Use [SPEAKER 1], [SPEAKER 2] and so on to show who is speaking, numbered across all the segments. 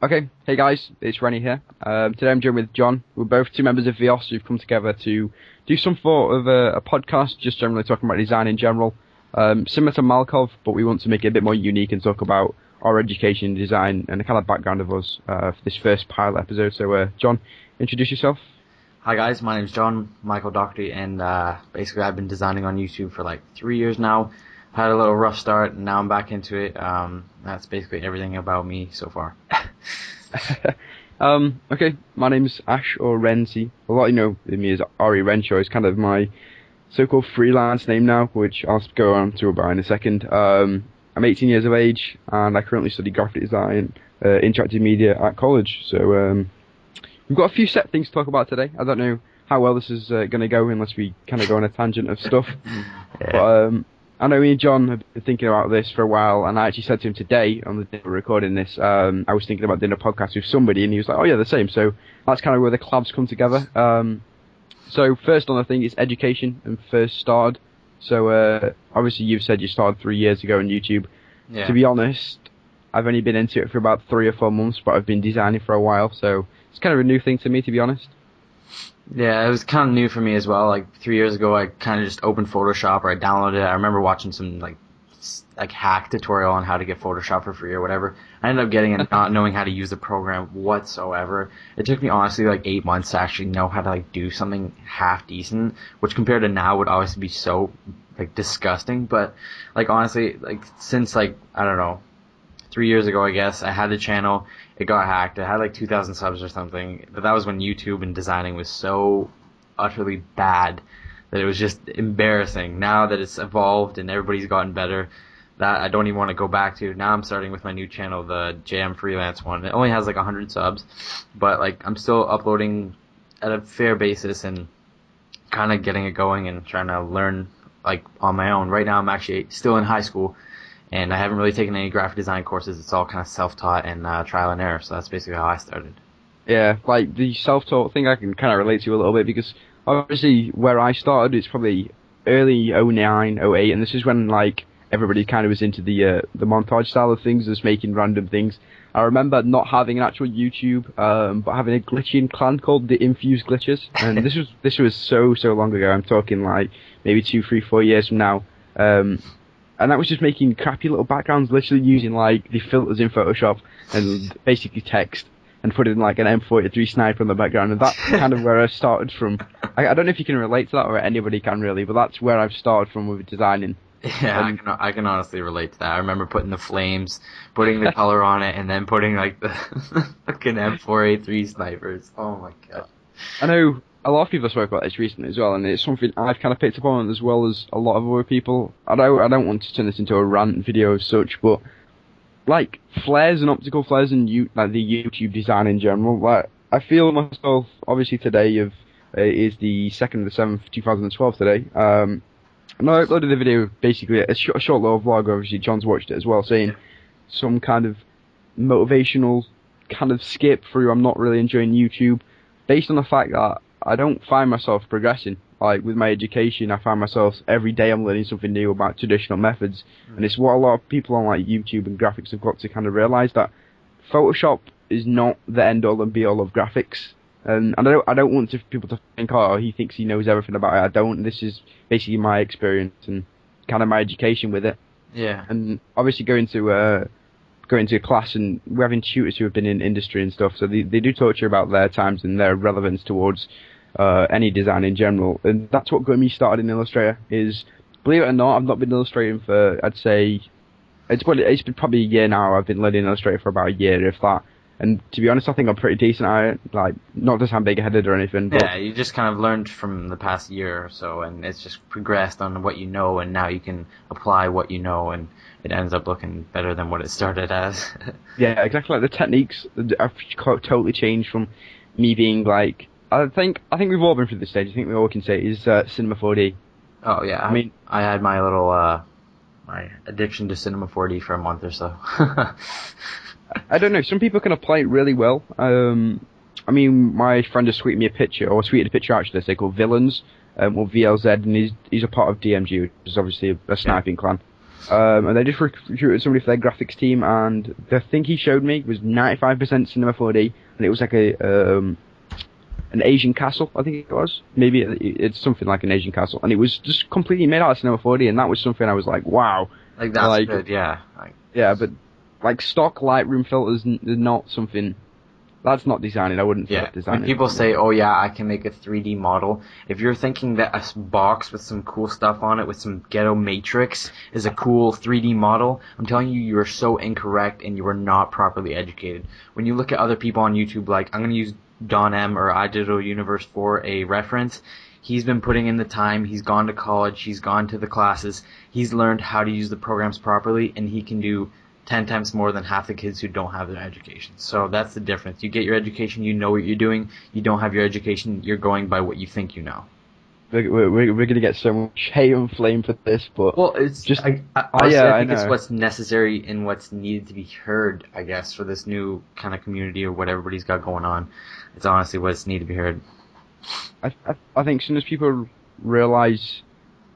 [SPEAKER 1] Okay, hey guys, it's Rennzzie here. Today I'm joined with John. We're both two members of Vios who've come together to do some sort of a podcast, just generally talking about design in general. Similar to Malkov, but we want to make it a bit more unique and talk about our education in design and the kind of background of us for this first pilot episode. So, John, introduce yourself.
[SPEAKER 2] Hi guys, my name's John Michael Doherty, and basically I've been designing on YouTube for like 3 years now. Had a little rough start, and now I'm back into it. That's basically everything about me so far.
[SPEAKER 1] Okay, my name's Ash, or Rennzzie. A lot of you know me as Ari Renshaw. It's kind of my so-called freelance name now, which I'll go on to about in a second. I'm 18 years of age, and I currently study graphic design, interactive media at college. So we've got a few set things to talk about today. I don't know how well this is going to go unless we kind of go on a tangent of stuff.
[SPEAKER 2] Yeah.
[SPEAKER 1] But I know me and John have been thinking about this for a while, and I actually said to him today, on the day we're recording this, I was thinking about doing a podcast with somebody, and he was like, oh yeah, the same. So that's kind of where the collabs come together. So first on the thing is education, and first started. So obviously you've said you started 3 years ago on YouTube.
[SPEAKER 2] Yeah.
[SPEAKER 1] To be honest, I've only been into it for about 3 or 4 months, but I've been designing for a while, so it's kind of a new thing to me, to be honest.
[SPEAKER 2] Yeah, it was kind of new for me as well. Like 3 years ago, I kind of just opened Photoshop, or I downloaded it. I remember watching some like hack tutorial on how to get Photoshop for free or whatever. I ended up getting it not knowing how to use the program whatsoever. It took me honestly like 8 months to actually know how to like do something half decent, which compared to now would obviously be so like disgusting. But like honestly, like since like I don't know, 3 years ago, I guess, I had the channel. It got hacked. It had like 2,000 subs or something. But that was when YouTube and designing was so utterly bad that it was just embarrassing. Now that it's evolved and everybody's gotten better, that I don't even want to go back to. Now I'm starting with my new channel, the JMFreelance one. It only has like 100 subs, but like I'm still uploading at a fair basis and kind of getting it going and trying to learn like on my own. Right now I'm actually still in high school, and I haven't really taken any graphic design courses. It's all kind of self-taught and trial and error, so that's basically how I started.
[SPEAKER 1] Yeah, like the self-taught thing I can kind of relate to a little bit, because obviously where I started, it's probably early 09, 08, and this is when like everybody kind of was into the montage style of things, just making random things. I remember not having an actual YouTube, but having a glitching clan called the Infused Glitches, and this was so long ago. I'm talking like maybe 2, 3, 4 years from now. And that was just making crappy little backgrounds, literally using like the filters in Photoshop and basically text, and putting like an M43 sniper in the background, and that's kind of where I started from. I don't know if you can relate to that, or anybody can really, but that's where I've started from with designing.
[SPEAKER 2] Yeah, I can honestly relate to that. I remember putting the flames, putting the color on it, and then putting like the fucking M4A3 snipers. Oh my god.
[SPEAKER 1] I know a lot of people spoke about this recently as well, and it's something I've kind of picked up on as well as a lot of other people. I don't want to turn this into a rant video as such, but like flares and optical flares and like the YouTube design in general, like I feel myself obviously today is the 2nd of the 7th, 2012 today. And I uploaded the video, basically a short little vlog. Obviously John's watched it as well, saying some kind of motivational kind of skip through I'm not really enjoying YouTube, based on the fact that I don't find myself progressing. Like with my education, I find myself every day I'm learning something new about traditional methods, and it's what a lot of people on like YouTube and graphics have got to kind of realize, that Photoshop is not the end all and be all of graphics. And I don't want people to think, oh, he thinks he knows everything about it. I don't. This is basically my experience and kind of my education with it.
[SPEAKER 2] Yeah.
[SPEAKER 1] And obviously going to a class, and we're having tutors who have been in industry and stuff, so they do talk to you about their times and their relevance towards any design in general. And that's what got me started in Illustrator. Is, believe it or not, I've not been illustrating for, I'd say, it's been probably a year now. I've been learning Illustrator for about a year, if that. And to be honest, I think I'm pretty decent at it. Like, not to sound big-headed or anything. But
[SPEAKER 2] yeah, you just kind of learned from the past year or so, and it's just progressed on what you know, and now you can apply what you know, and it ends up looking better than what it started as.
[SPEAKER 1] Yeah, exactly. Like the techniques have totally changed from me being like, I think we've all been through this stage. I think we all can say is Cinema 4D.
[SPEAKER 2] Oh yeah, I mean, I had my little my addiction to Cinema 4D for a month or so.
[SPEAKER 1] I don't know. Some people can apply it really well. I mean, my friend just tweeted me a picture, or tweeted a picture actually. They called Villains, or VLZ, and he's a part of DMG, which is obviously a sniping clan. And they just recruited somebody for their graphics team, and the thing he showed me was 95% Cinema 4D, and it was like an Asian castle, I think it was. Maybe it's something like an Asian castle, and it was just completely made out of Cinema 4D, and that was something I was like, wow.
[SPEAKER 2] Like, that's good, yeah.
[SPEAKER 1] Yeah, but like stock Lightroom filters is not something. That's not designing. I wouldn't say that's designing.
[SPEAKER 2] When people say, "Oh yeah, I can make a 3D model," if you're thinking that a box with some cool stuff on it, with some ghetto matrix, is a cool 3D model, I'm telling you, you are so incorrect, and you are not properly educated. When you look at other people on YouTube, like I'm gonna use Don M or iDigital Universe for a reference. He's been putting in the time. He's gone to college. He's gone to the classes. He's learned how to use the programs properly, and he can do 10 times more than half the kids who don't have their education. So that's the difference. You get your education, you know what you're doing. You don't have your education, you're going by what you think you know.
[SPEAKER 1] We're going to get so much hate and flame for this, but...
[SPEAKER 2] Well, it's just... I think it's what's necessary and what's needed to be heard, I guess, for this new kind of community or what everybody's got going on. It's honestly what's needed to be heard.
[SPEAKER 1] I think as soon as people realize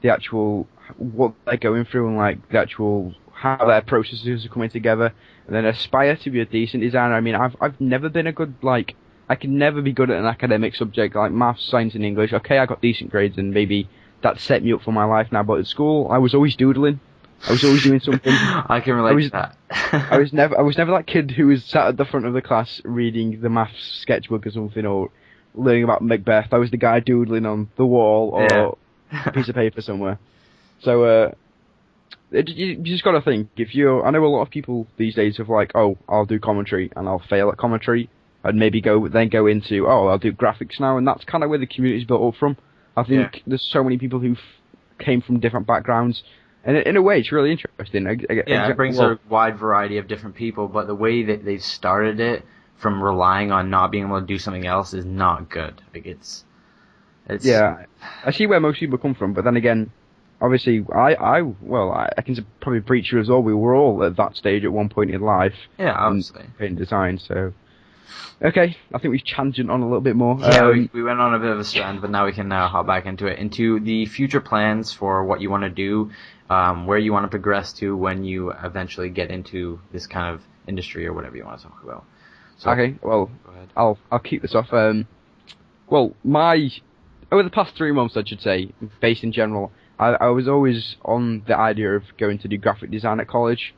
[SPEAKER 1] the actual... what they're going through and, like, the actual... how their processes are coming together, and then aspire to be a decent designer. I mean, I've never been a good, like, I can never be good at an academic subject like maths, science, and English. Okay, I got decent grades, and maybe that set me up for my life now. But at school, I was always doodling. I was always doing something.
[SPEAKER 2] I can relate to that.
[SPEAKER 1] I was never that kid who was sat at the front of the class reading the maths sketchbook or something, or learning about Macbeth. I was the guy doodling on the wall or a piece of paper somewhere. So, you just got to think, I know a lot of people these days have like, oh, I'll do commentary and I'll fail at commentary and maybe go into, oh, I'll do graphics now, and that's kind of where the community's built up from. I think there's so many people who came from different backgrounds, and in a way it's really interesting.
[SPEAKER 2] It brings a wide variety of different people, but the way that they've started it from relying on not being able to do something else is not good. Like it's
[SPEAKER 1] yeah, I see where most people come from, but then again, obviously, I can probably preach you as well. We were all at that stage at one point in life.
[SPEAKER 2] Yeah, obviously.
[SPEAKER 1] In design, so. Okay, I think we've tangent on a little bit more.
[SPEAKER 2] Yeah, we went on a bit of a strand, but now we can hop back into it. Into the future plans for what you want to do, where you want to progress to when you eventually get into this kind of industry or whatever you want to talk about. So,
[SPEAKER 1] okay, well,
[SPEAKER 2] go ahead.
[SPEAKER 1] I'll keep this off. Over the past 3 months, I should say, based in general, I was always on the idea of going to do graphic design at college,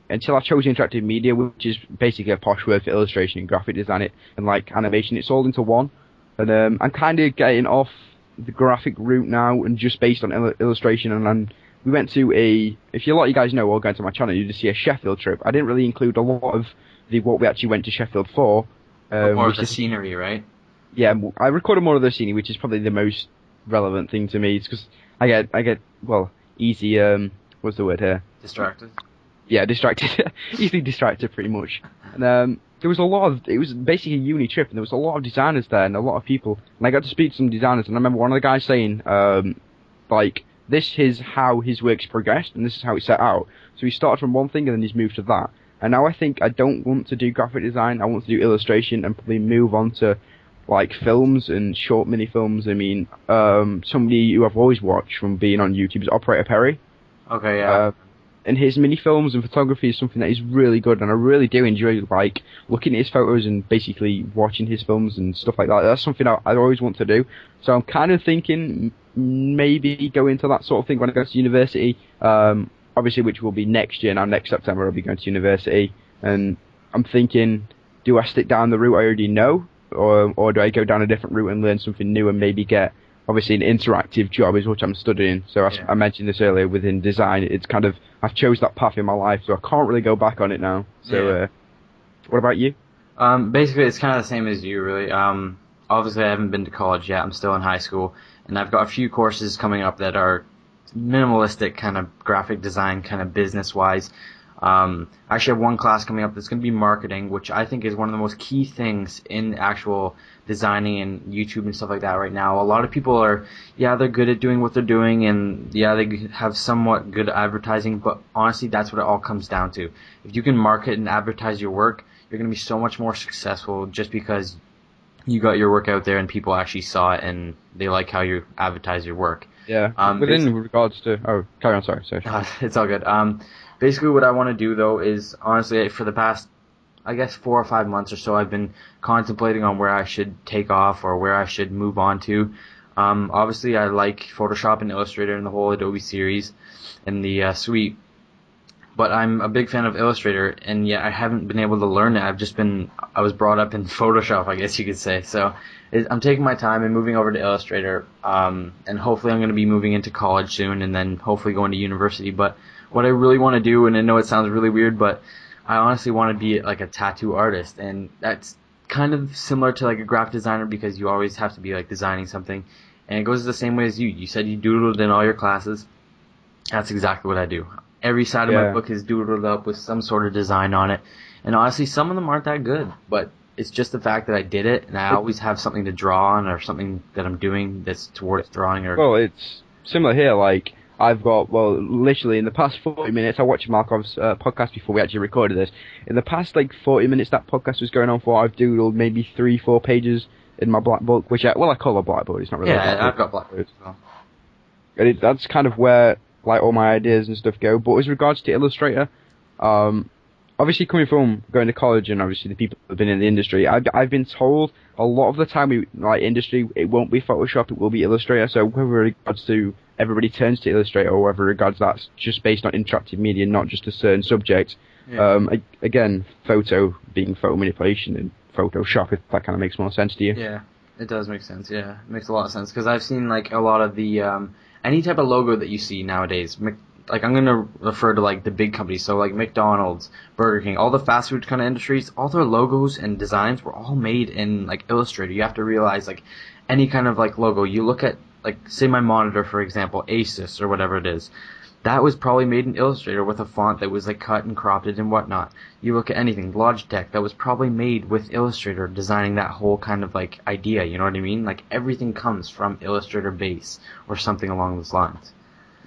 [SPEAKER 1] until I chose interactive media, which is basically a posh word for illustration and graphic design and like animation. It's all into one, and I'm kind of getting off the graphic route now and just based on illustration. And we went to if you guys know or going to my channel, you just see a Sheffield trip. I didn't really include a lot of what we actually went to Sheffield for.
[SPEAKER 2] More of the scenery, right?
[SPEAKER 1] Yeah, I recorded more of the scenery, which is probably the most relevant thing to me. It's because I get easy, what's the word here?
[SPEAKER 2] Distracted?
[SPEAKER 1] Yeah, distracted. Easily distracted, pretty much. And there was it was basically a uni trip, and there was a lot of designers there, and a lot of people. And I got to speak to some designers, and I remember one of the guys saying, this is how his work's progressed, and this is how it's set out. So he started from one thing, and then he's moved to that. And now I think I don't want to do graphic design, I want to do illustration, and probably move on to like films and short mini films. I mean, somebody who I've always watched from being on YouTube is Operator Perry.
[SPEAKER 2] Okay, yeah.
[SPEAKER 1] And his mini films and photography is something that is really good, and I really do enjoy like looking at his photos and basically watching his films and stuff like that. That's something I always want to do. So I'm kind of thinking maybe go into that sort of thing when I go to university. Obviously, which will be next year. Now, next September, I'll be going to university, and I'm thinking, do I stick down the route I already know, or do I go down a different route and learn something new and maybe get, obviously, an interactive job is what I'm studying. So I mentioned this earlier within design. It's kind of, I've chose that path in my life, so I can't really go back on it now. So, what about you?
[SPEAKER 2] Basically, it's kind of the same as you, really. Obviously, I haven't been to college yet. I'm still in high school, and I've got a few courses coming up that are minimalistic kind of graphic design, kind of business-wise. I actually have one class coming up that's going to be marketing, which I think is one of the most key things in actual designing and YouTube and stuff like that right now. A lot of people are, they're good at doing what they're doing, and they have somewhat good advertising, but honestly, that's what it all comes down to. If you can market and advertise your work, you're going to be so much more successful just because you got your work out there and people actually saw it and they like how you advertise your work.
[SPEAKER 1] Yeah. Within regards to carry on. Sorry.
[SPEAKER 2] It's all good. Basically, what I want to do though is honestly for the past, I guess 4 or 5 months or so, I've been contemplating on where I should take off or where I should move on to. Obviously, I like Photoshop and Illustrator and the whole Adobe series and the suite. But I'm a big fan of Illustrator, and yet I haven't been able to learn it. I was brought up in Photoshop, I guess you could say. So I'm taking my time and moving over to Illustrator, and hopefully I'm going to be moving into college soon, and then hopefully going to university. But what I really want to do, and I know it sounds really weird, but I honestly want to be like a tattoo artist, and that's kind of similar to like a graphic designer because you always have to be like designing something, and it goes the same way as you. You said you doodled in all your classes. That's exactly what I do. Every side of my book is doodled up with some sort of design on it. And honestly, some of them aren't that good, but it's just the fact that I did it, and I always have something to draw on or something that I'm doing that's towards drawing.
[SPEAKER 1] Well, it's similar here. Like, I've got, literally in the past 40 minutes, I watched Markov's podcast before we actually recorded this. In the past, 40 minutes that podcast was going on for, I've doodled maybe 3-4 pages in my black book, which I call a blackboard. It's not really a black book.
[SPEAKER 2] I've got blackboards as well.
[SPEAKER 1] And that's kind of where all my ideas and stuff go. But with regards to Illustrator, obviously coming from going to college and obviously the people who have been in the industry, I've been told a lot of the time industry, it won't be Photoshop, it will be Illustrator. So whether regards to everybody turns to Illustrator or whether regards that's just based on interactive media, not just a certain subject. Yeah. Again, photo being photo manipulation and Photoshop, if that kind of makes more sense to you.
[SPEAKER 2] Yeah, it does make sense. Yeah, it makes a lot of sense because I've seen a lot of the any type of logo that you see nowadays, I'm going to refer to the big companies, so McDonald's, Burger King, all the fast food kind of industries, all their logos and designs were all made in Illustrator. You have to realize any kind of logo. You look at say my monitor, for example, Asus or whatever it is. That was probably made in Illustrator with a font that was cut and cropped and whatnot. You look at anything, Logitech, that was probably made with Illustrator, designing that whole kind of idea, you know what I mean? Everything comes from Illustrator base or something along those lines.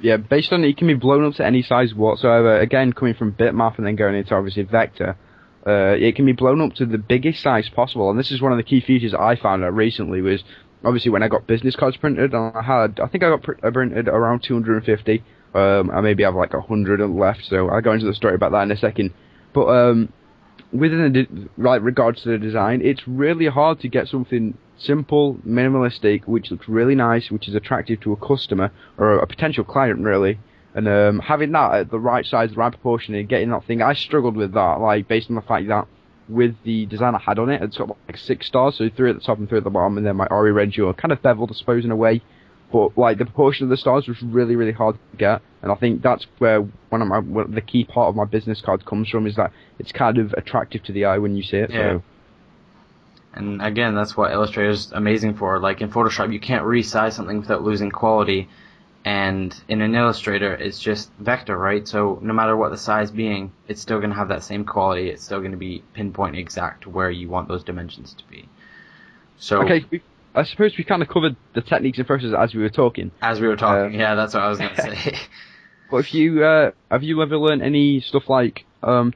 [SPEAKER 1] Yeah, based on it can be blown up to any size whatsoever. Again, coming from bitmap and then going into obviously vector, it can be blown up to the biggest size possible. And this is one of the key features I found out recently was obviously when I got business cards printed, and I think I got printed around 250. I maybe have 100 left, so I'll go into the story about that in a second. But within regards to the design, it's really hard to get something simple, minimalistic, which looks really nice, which is attractive to a customer or a potential client, really. And having that at the right size, the right proportion, and getting that thing, I struggled with that, based on the fact that with the design I had on it, it's got 6 stars, so 3 at the top and 3 at the bottom, and then my Ori Rennzzie, kind of beveled, I suppose, in a way. But the proportion of the stars was really, really hard to get, and I think that's where the key part of my business card comes from, is that it's kind of attractive to the eye when you see it.
[SPEAKER 2] Yeah.
[SPEAKER 1] So.
[SPEAKER 2] And again, that's what Illustrator is amazing for. In Photoshop, you can't resize something without losing quality, and in an Illustrator, it's just vector, right? So no matter what the size being, it's still going to have that same quality. It's still going to be pinpoint exact where you want those dimensions to be. So
[SPEAKER 1] okay. I suppose we kind of covered the techniques and processes as we were talking.
[SPEAKER 2] Yeah, that's what I was going to say.
[SPEAKER 1] But if you have you ever learned any stuff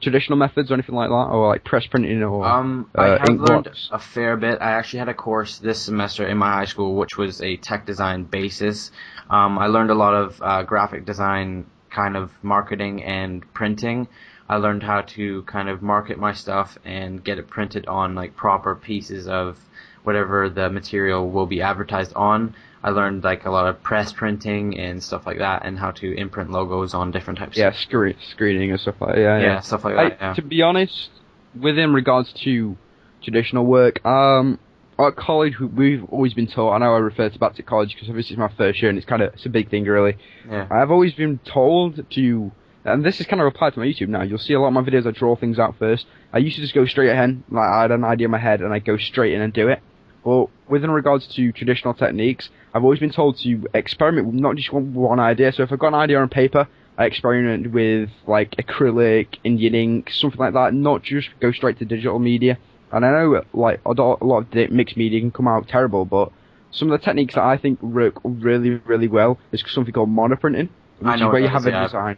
[SPEAKER 1] traditional methods or anything like that, or press printing or
[SPEAKER 2] I have learned a fair bit. I actually had a course this semester in my high school, which was a tech design basis. I learned a lot of graphic design, kind of marketing and printing. I learned how to kind of market my stuff and get it printed on proper pieces of whatever the material will be advertised on. I learned a lot of press printing and stuff like that, and how to imprint logos on different types.
[SPEAKER 1] Yeah, screening and stuff like that. Yeah,
[SPEAKER 2] stuff like that. Yeah.
[SPEAKER 1] To be honest, within regards to traditional work, at college we've always been taught. I know I refer back to college because obviously it's my first year and it's a big thing really.
[SPEAKER 2] Yeah.
[SPEAKER 1] I've always been told to. And this is kind of applied to my YouTube now. You'll see a lot of my videos, I draw things out first. I used to just go straight ahead, I had an idea in my head, and I go straight in and do it. But within regards to traditional techniques, I've always been told to experiment with not just one idea. So if I've got an idea on paper, I experiment with acrylic, Indian ink, something like that, not just go straight to digital media. And I know a lot of mixed media can come out terrible, but some of the techniques that I think work really, really well is something called monoprinting, which is where you have a design.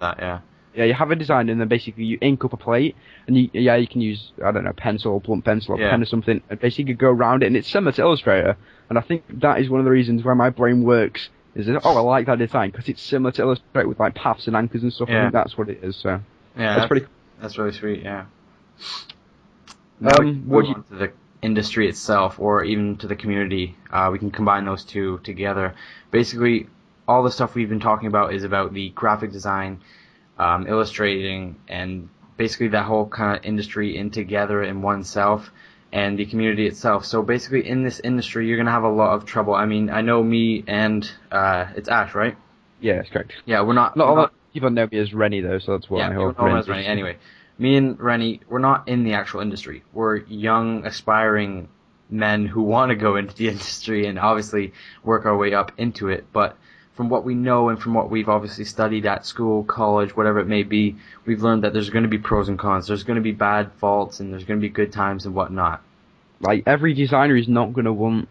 [SPEAKER 1] Yeah, you have a design and then basically you ink up a plate and you can use, I don't know, pencil, blunt pencil, or pen or something, and basically go around it, and it's similar to Illustrator. And I think that is one of the reasons why my brain works Is it? Oh, I like that design because it's similar to Illustrator with like paths and anchors and stuff.
[SPEAKER 2] Yeah.
[SPEAKER 1] I think that's what it is. So
[SPEAKER 2] Yeah,
[SPEAKER 1] that's pretty.
[SPEAKER 2] That's really sweet. Yeah. Now we can move on to the industry itself, or even to the community. We can combine those two together. Basically, all the stuff we've been talking about is about the graphic design, illustrating, and basically that whole kind of industry in together in oneself, and the community itself. So basically, in this industry, you're gonna have a lot of trouble. I mean, I know me and it's Ash, right?
[SPEAKER 1] Yeah, that's correct.
[SPEAKER 2] Yeah, we're not.
[SPEAKER 1] Not a lot of people know me as Rennzzie though, so that's why
[SPEAKER 2] Yeah,
[SPEAKER 1] I
[SPEAKER 2] people
[SPEAKER 1] hope.
[SPEAKER 2] know him as Rennzzie. Anyway, me and Rennzzie, we're not in the actual industry. We're young, aspiring men who want to go into the industry and obviously work our way up into it. But from what we know and from what we've obviously studied at school, college, whatever it may be, we've learned that there's going to be pros and cons. There's going to be bad faults and there's going to be good times and whatnot.
[SPEAKER 1] Like, every designer is not going to want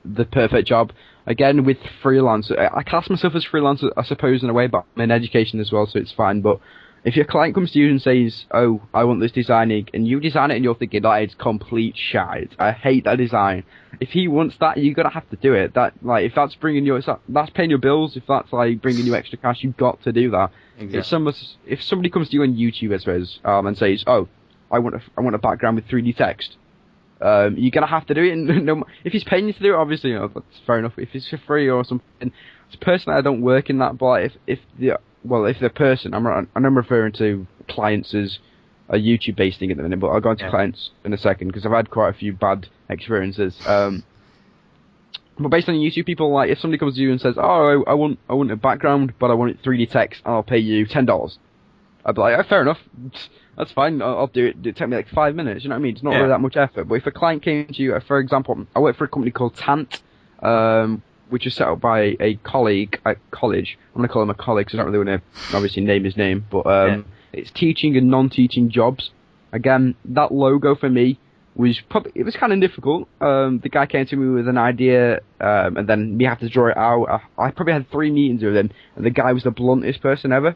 [SPEAKER 1] the perfect job. Again, with freelance, I class myself as freelance, I suppose, in a way, but I'm in education as well, so it's fine. But if your client comes to you and says, oh, I want this designing, and you design it and you're thinking, that is complete shite, I hate that design. If he wants that, you're going to have to do it. That, like, if that's bringing you, that's paying your bills, if that's, like, bringing you extra cash, you've got to do that.
[SPEAKER 2] Exactly.
[SPEAKER 1] If somebody comes to you on YouTube, I suppose, and says, oh, I want a background with 3D text, you're gonna have to do it. And no, if he's paying you to do it, obviously, you know, that's fair enough. If it's for free or something, personally, I don't work in that. But if the person, I'm referring to clients as a YouTube-based thing at the minute. But I'll go into clients in a second because I've had quite a few bad experiences. But based on YouTube, people, like, if somebody comes to you and says, oh, I want a background, but I want it 3D text, and I'll pay you $10. I'd be like, oh, fair enough. That's fine. I'll do it. It'll take me like 5 minutes. You know what I mean? It's not really that much effort. But if a client came to you, for example, I work for a company called Tant, which is set up by a colleague at college. I'm going to call him a colleague because I don't really want to obviously name his name. But it's teaching and non-teaching jobs. Again, that logo for me was it was kind of difficult. The guy came to me with an idea, and then we have to draw it out. I probably had 3 meetings with him, and the guy was the bluntest person ever.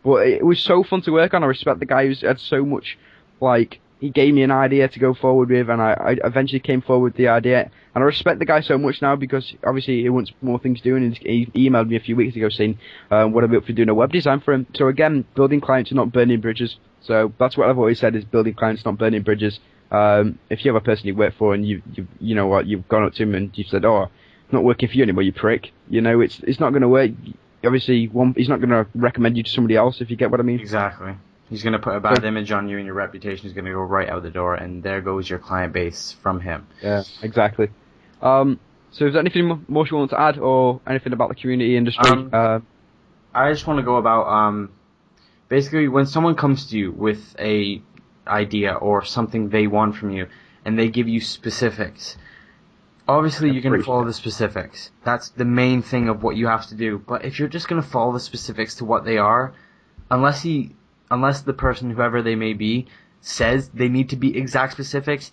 [SPEAKER 1] But it was so fun to work on. I respect the guy who's had so much, like, he gave me an idea to go forward with, and I eventually came forward with the idea. And I respect the guy so much now because, obviously, he wants more things doing, and he emailed me a few weeks ago saying, what about for doing a web design for him? So again, building clients and not burning bridges. So that's what I've always said, is building clients, not burning bridges. If you have a person you work for and you know what, you've gone up to him and you've said, oh, I'm not working for you anymore, you prick. You know, it's not going to work. Obviously, he's not going to recommend you to somebody else, if you get what I mean.
[SPEAKER 2] Exactly. He's going to put a bad image on you, and your reputation is going to go right out the door, and there goes your client base from him.
[SPEAKER 1] Yeah, exactly. So is there anything more you want to add, or anything about the community industry?
[SPEAKER 2] I just want to go about, basically, when someone comes to you with a idea or something they want from you, and they give you specifics, obviously, you're going to follow the specifics. That's the main thing of what you have to do. But if you're just going to follow the specifics to what they are, unless the person, whoever they may be, says they need to be exact specifics,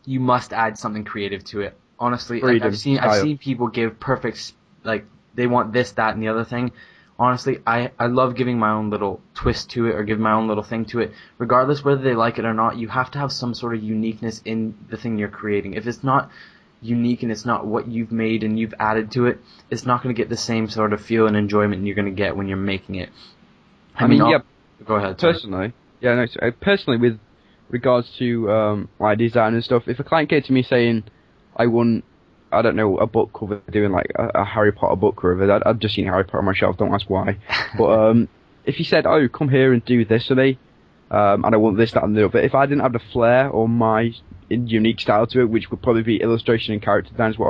[SPEAKER 2] you must add something creative to it. Honestly, like, I've seen people give perfect, like, they want this, that, and the other thing. Honestly, I love giving my own little twist to it, or give my own little thing to it. Regardless whether they like it or not, you have to have some sort of uniqueness in the thing you're creating. If it's not unique and it's not what you've made and you've added to it, it's not going to get the same sort of feel and enjoyment you're going to get when you're making it.
[SPEAKER 1] I mean,
[SPEAKER 2] go ahead.
[SPEAKER 1] Personally, personally, with regards to my design and stuff, if a client came to me saying, I want, I don't know, a book cover, doing like a Harry Potter book cover, I've just seen Harry Potter on my shelf, don't ask why. But if he said, oh, come here and do this for me, and I want this, that, and the other, if I didn't have the flair or my unique style to it, which would probably be illustration and character design, is what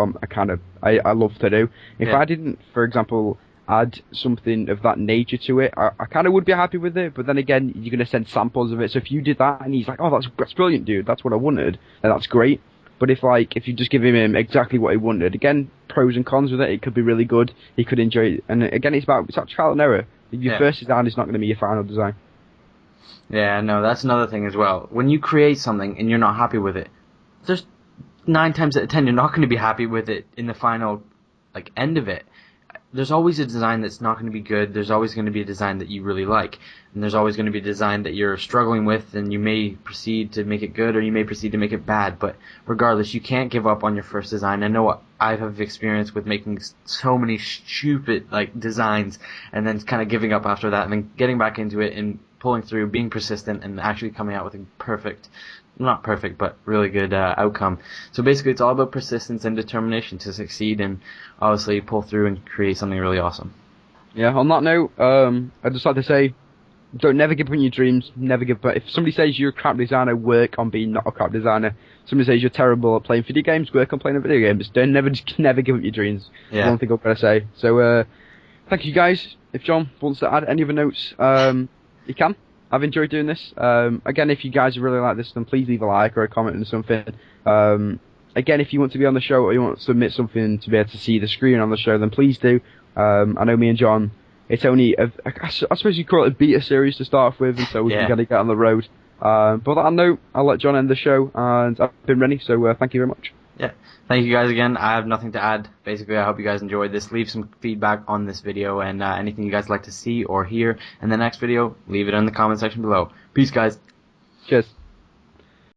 [SPEAKER 1] I love to do. If I didn't, for example, add something of that nature to it, I kind of would be happy with it. But then again, you're going to send samples of it. So if you did that and he's like, oh, that's brilliant, dude, that's what I wanted, then that's great. But if you just give him exactly what he wanted, again, pros and cons with it, it could be really good. He could enjoy it. And again, it's about trial and error. Your first design is not going to be your final design.
[SPEAKER 2] Yeah, no, that's another thing as well. When you create something and you're not happy with it, there's 9 times out of 10 you're not going to be happy with it in the final, like, end of it. there's always a design that's not going to be good. There's always going to be a design that you really like. And there's always going to be a design that you're struggling with, and you may proceed to make it good or you may proceed to make it bad. But regardless, you can't give up on your first design. I know what I have experienced with making so many stupid like designs and then kind of giving up after that and then getting back into it and pulling through, being persistent, and actually coming out with a not perfect, but really good outcome. So basically, it's all about persistence and determination to succeed and obviously pull through and create something really awesome.
[SPEAKER 1] Yeah, on that note, I'd just like to say, don't never give up on your dreams, never give up. If somebody says you're a crap designer, work on being not a crap designer. Somebody says you're terrible at playing video games, work on playing video games. Don't never give up your dreams.
[SPEAKER 2] Yeah.
[SPEAKER 1] One thing I've got to say. So, thank you guys. If John wants to add any other notes, you can. I've enjoyed doing this. Again, if you guys really like this, then please leave a like or a comment or something. Again, if you want to be on the show or you want to submit something to be able to see the screen on the show, then please do. I know me and John, it's only, I suppose you call it a beta series to start off with, and so we can kind of get on the road. But on that note, I'll let John end the show, and I've been Rennzzie, so thank you very much.
[SPEAKER 2] Yeah. Thank you guys again. I have nothing to add. Basically, I hope you guys enjoyed this. Leave some feedback on this video and anything you guys like to see or hear in the next video, leave it in the comment section below. Peace, guys.
[SPEAKER 1] Cheers.